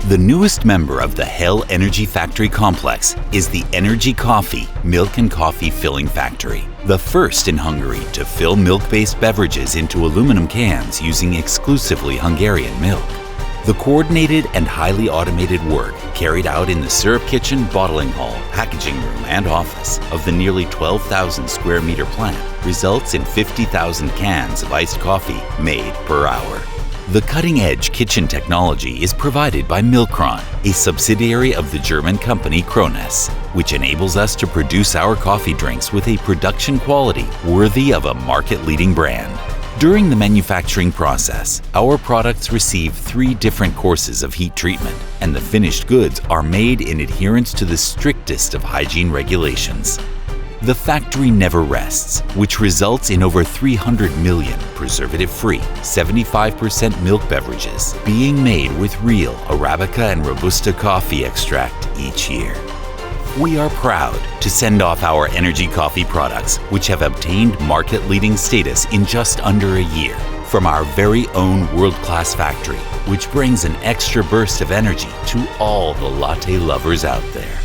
The newest member of the Hell Energy Factory complex is the Energy Coffee milk and coffee filling factory, the first in Hungary to fill milk-based beverages into aluminum cans using exclusively Hungarian milk. The coordinated and highly automated work carried out in the syrup kitchen, bottling hall, packaging room, and office of the nearly 12,000 square meter plant results in 50,000 cans of iced coffee made per hour. The cutting-edge kitchen technology is provided by Milkron, a subsidiary of the German company Krones, which enables us to produce our coffee drinks with a production quality worthy of a market-leading brand. During the manufacturing process, our products receive 3 different courses of heat treatment, and the finished goods are made in adherence to the strictest of hygiene regulations. The factory never rests, which results in over 300 million preservative-free, 75% milk beverages being made with real Arabica and Robusta coffee extract each year. We are proud to send off our Energy Coffee products, which have obtained market-leading status in just under a year, from our very own world-class factory, which brings an extra burst of energy to all the latte lovers out there.